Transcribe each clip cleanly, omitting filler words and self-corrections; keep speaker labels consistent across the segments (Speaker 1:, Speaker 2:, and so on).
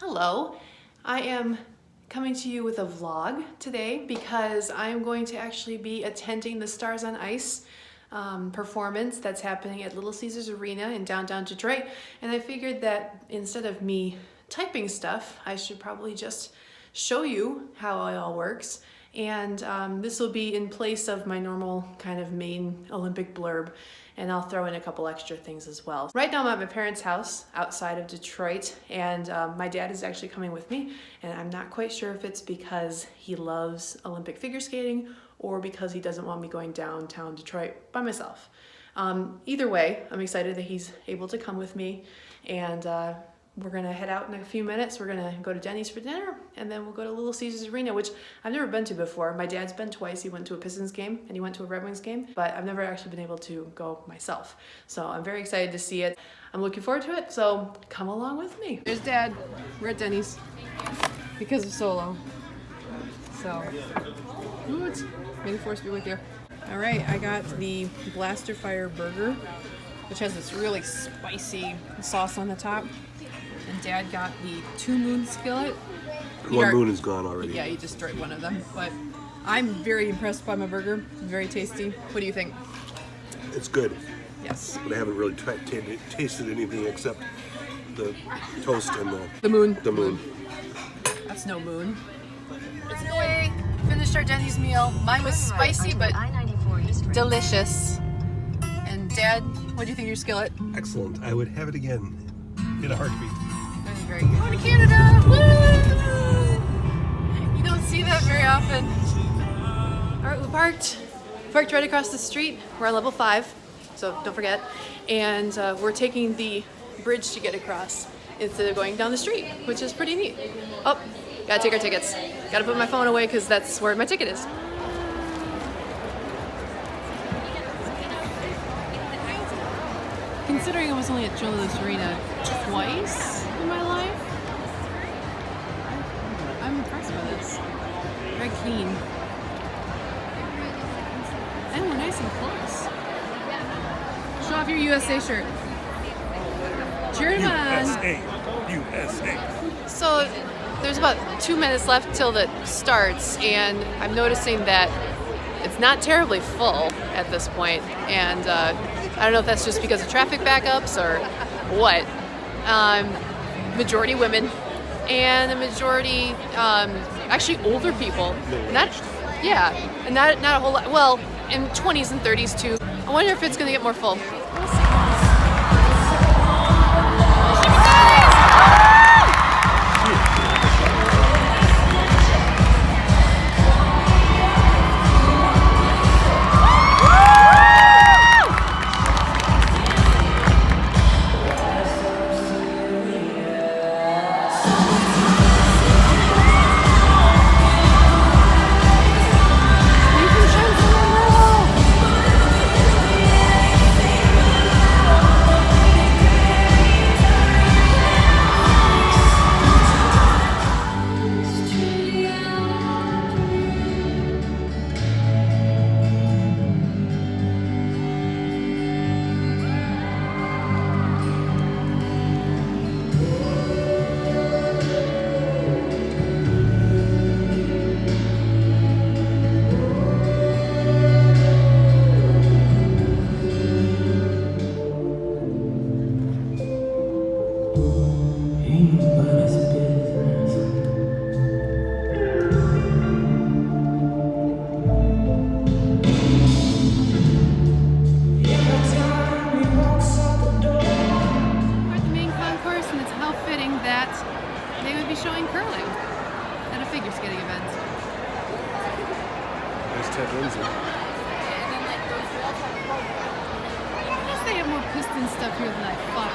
Speaker 1: Hello, I am coming to you with a vlog today because I'm going to actually be attending the Stars on Ice performance that's happening at Little Caesars Arena in downtown Detroit. And I figured that instead of me typing stuff, I should probably just show you how it all works. And this will be in place of my normal kind of main Olympic blurb, and I'll throw in a couple extra things as well. Right now I'm at my parents' house outside of Detroit, and my dad is actually coming with me, and I'm not quite sure if it's because he loves Olympic figure skating or because he doesn't want me going downtown Detroit by myself. Either way, I'm excited that he's able to come with me, and we're gonna head out in a few minutes. We're gonna go to Denny's for dinner, and then we'll go to Little Caesars Arena, which I've never been to before. My dad's been twice. He went to a Pistons game and he went to a Red Wings game, but I've never actually been able to go myself. So I'm very excited to see it. I'm looking forward to it, so come along with me. There's Dad. We're at Denny's because of Solo. So, may the force be with you. All right, I got the Blaster Fire burger, which has this really spicy sauce on the top. And Dad got the 2 Moon skillet.
Speaker 2: One moon is gone already.
Speaker 1: Yeah, he just destroyed one of them. But I'm very impressed by my burger. Very tasty. What do you think?
Speaker 2: It's good.
Speaker 1: Yes.
Speaker 2: But I haven't really tasted anything except the toast and
Speaker 1: the moon.
Speaker 2: The moon.
Speaker 1: That's no moon. It's the way. Finished our Denny's meal. Mine was spicy but delicious. And Dad, what do you think of your skillet?
Speaker 2: Excellent. I would have it again in a heartbeat.
Speaker 1: That is very good. Going to Canada! Woo! You don't see that very often. All right, we parked right across the street. We're on level 5, so don't forget. And we're taking the bridge to get across instead of going down the street, which is pretty neat. Oh, gotta take our tickets. Gotta put my phone away because that's where my ticket is. Considering I was only at Joe's Arena twice in my life, I'm impressed by this. Very clean. And we're nice and close. Show off your USA shirt. Cheer him on.
Speaker 2: USA.
Speaker 1: So there's about 2 minutes left till it starts, and I'm noticing that it's not terribly full at this point, and I don't know if that's just because of traffic backups or what. Majority women, and a majority actually older people. Not a whole lot. Well, in 20s and 30s too. I wonder if it's going to get more full. Showing curling at a figure skating event.
Speaker 2: There's Ted Lindsay.
Speaker 1: I guess they have more piston stuff here than I thought.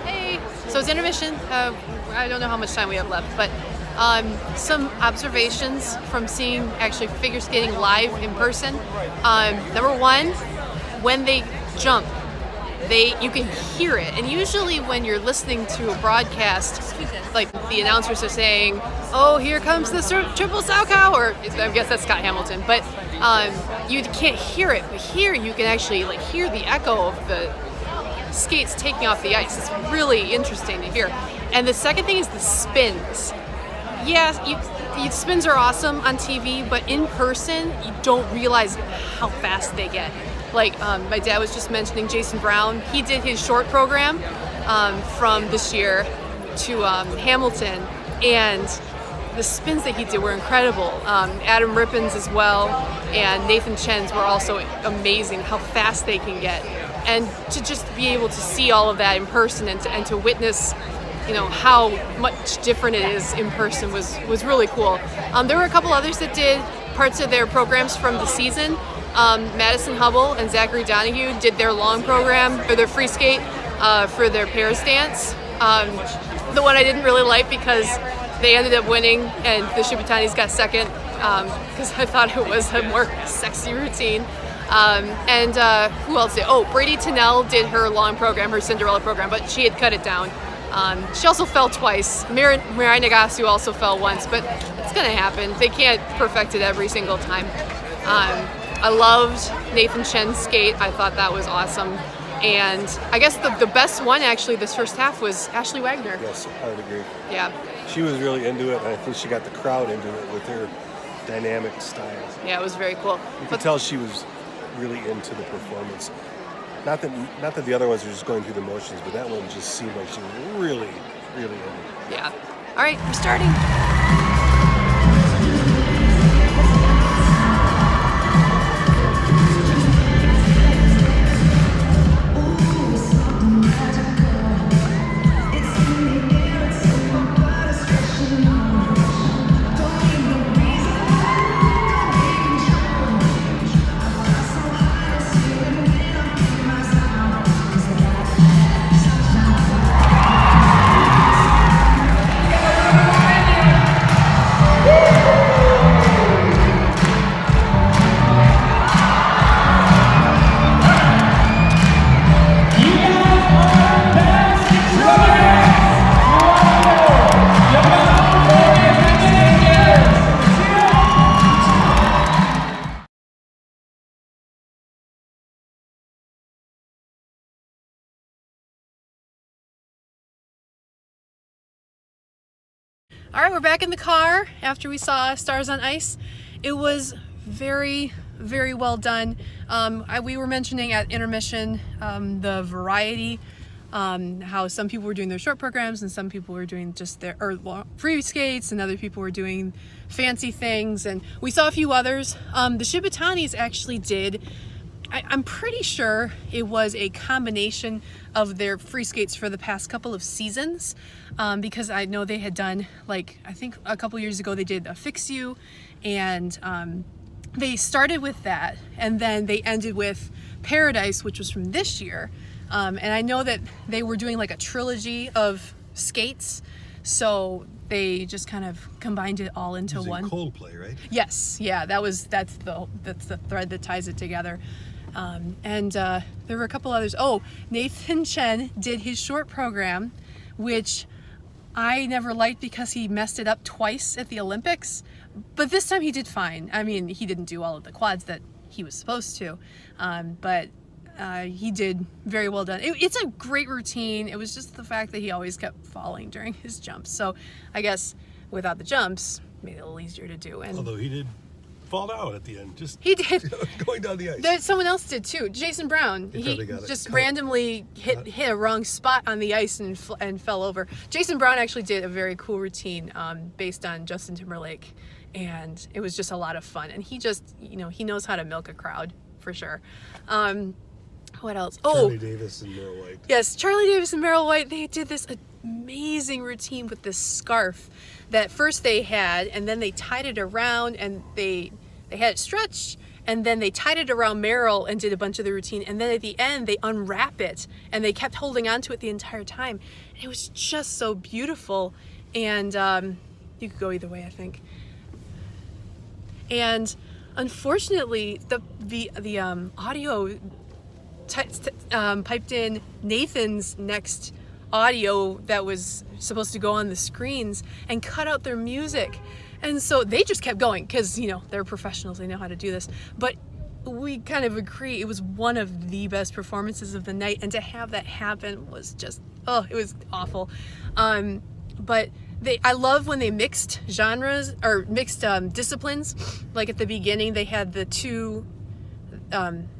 Speaker 1: Hey! So it's intermission. I don't know how much time we have left, but some observations from seeing actually figure skating live in person. Number 1, when they jump, you can hear it, and usually when you're listening to a broadcast, like the announcers are saying, "Oh, here comes the triple sow cow," or I guess that's Scott Hamilton, but you can't hear it. But here you can actually hear the echo of skates taking off the ice. It's really interesting to hear. And the second thing is the spins. Yeah, spins are awesome on TV, but in person, you don't realize how fast they get. Like my dad was just mentioning Jason Brown. He did his short program from this year to Hamilton, and the spins that he did were incredible. Adam Rippon's as well, and Nathan Chen's were also amazing, how fast they can get. And to just be able to see all of that in person and to witness, how much different it is in person was really cool. There were a couple others that did parts of their programs from the season. Madison Hubble and Zachary Donahue did their long program or their free skate for their pairs dance. The one I didn't really like because they ended up winning and the Shibutanis got second because I thought it was a more sexy routine. And who else did? Oh, Brady Tennell did her long program, her Cinderella program, but she had cut it down. She also fell twice. Mirai Nagasu also fell once, but it's going to happen. They can't perfect it every single time. I loved Nathan Chen's skate. I thought that was awesome. And I guess the best one actually this first half was Ashley Wagner.
Speaker 2: Yes, I would agree.
Speaker 1: Yeah.
Speaker 2: She was really into it, and I think she got the crowd into it with her dynamic style.
Speaker 1: Yeah, it was very cool.
Speaker 2: You could tell she was really into the performance. Not that the other ones were just going through the motions, but that one just seemed like she was really, really into it.
Speaker 1: Yeah. All right, we're starting. All right, we're back in the car after we saw Stars on Ice. It was very, very well done. We were mentioning at intermission the variety, how some people were doing their short programs and some people were doing just their free skates and other people were doing fancy things. And we saw a few others. The Shibutanis actually did, I'm pretty sure it was a combination of their free skates for the past couple of seasons, because I know they had done, like, I think a couple years ago they did a Fix You, and they started with that, and then they ended with Paradise, which was from this year. And I know that they were doing like a trilogy of skates, so they just kind of combined it all into one.
Speaker 2: Coldplay, right?
Speaker 1: Yes, yeah, that's the thread that ties it together. And there were a couple others. Oh, Nathan Chen did his short program, which I never liked because he messed it up twice at the Olympics, but this time he did fine. I mean, he didn't do all of the quads that he was supposed to, but he did very well done. It's a great routine. It was just the fact that he always kept falling during his jumps. So I guess without the jumps, made it a little easier to do. And
Speaker 2: although he did fall out at the end,
Speaker 1: he did
Speaker 2: going down the ice.
Speaker 1: Someone else did too. Jason Brown. He just randomly hit a wrong spot on the ice and fell over. Jason Brown actually did a very cool routine based on Justin Timberlake, and it was just a lot of fun. And he just, he knows how to milk a crowd for sure. What else?
Speaker 2: Charlie Davis and Meryl White.
Speaker 1: Yes, Charlie Davis and Meryl White. They did this amazing routine with this scarf that first they had, and then they tied it around, and they had it stretched, and then they tied it around Meryl and did a bunch of the routine, and then at the end they unwrap it, and they kept holding on to it the entire time. And it was just so beautiful, and you could go either way, I think. And unfortunately, the audio piped in Nathan's next audio that was supposed to go on the screens and cut out their music. And so they just kept going because, they're professionals, they know how to do this. But we kind of agree it was one of the best performances of the night, and to have that happen was just, oh, it was awful. But I love when they mixed genres or mixed disciplines. Like at the beginning, they had the two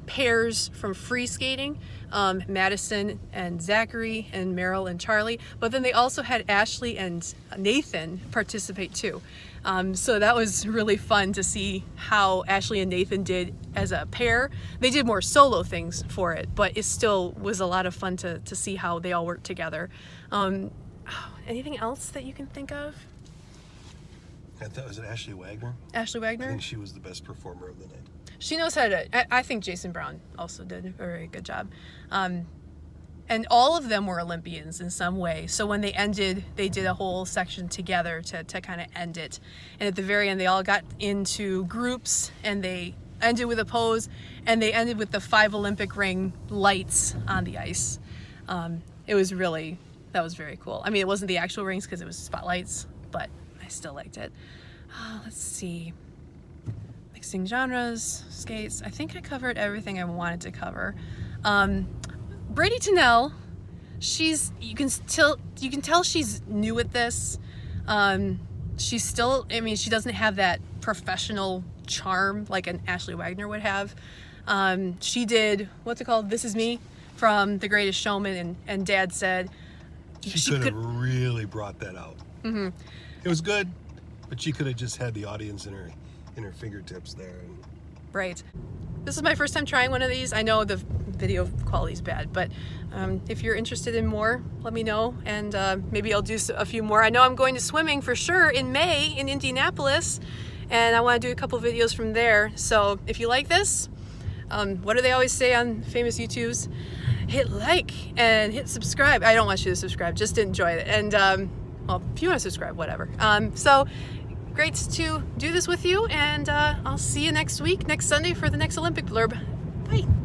Speaker 1: pairs from free skating, Madison and Zachary, and Meryl and Charlie. But then they also had Ashley and Nathan participate too. So that was really fun to see how Ashley and Nathan did as a pair. They did more solo things for it, but it still was a lot of fun to see how they all worked together. Anything else that you can think of?
Speaker 2: I thought, was it Ashley Wagner?
Speaker 1: Ashley
Speaker 2: I
Speaker 1: Wagner?
Speaker 2: think she was the best performer of the night.
Speaker 1: She knows how to. I think Jason Brown also did a very good job. And all of them were Olympians in some way. So when they ended, they did a whole section together to kind of end it. And at the very end, they all got into groups and they ended with a pose, and they ended with the 5 Olympic ring lights on the ice. It was really, that was very cool. I mean, it wasn't the actual rings because it was spotlights, but I still liked it. Let's see. Mixing genres, skates. I think I covered everything I wanted to cover. Brady Tennell, you can tell she's new at this. She's still, I mean, she doesn't have that professional charm like an Ashley Wagner would have. She did, what's it called? This Is Me from The Greatest Showman, and Dad said
Speaker 2: she could have really brought that out. Mm-hmm. It was good, but she could have just had the audience in her fingertips there.
Speaker 1: Right. This is my first time trying one of these. I know the video quality is bad, but if you're interested in more, let me know, and maybe I'll do a few more. I know I'm going to swimming for sure in May in Indianapolis, and I want to do a couple videos from there. So if you like this, what do they always say on famous YouTubes? Hit like and hit subscribe. I don't want you to subscribe, just enjoy it. And well, if you want to subscribe, whatever. So great to do this with you, and I'll see you next week, next Sunday, for the next Olympic blurb. Bye.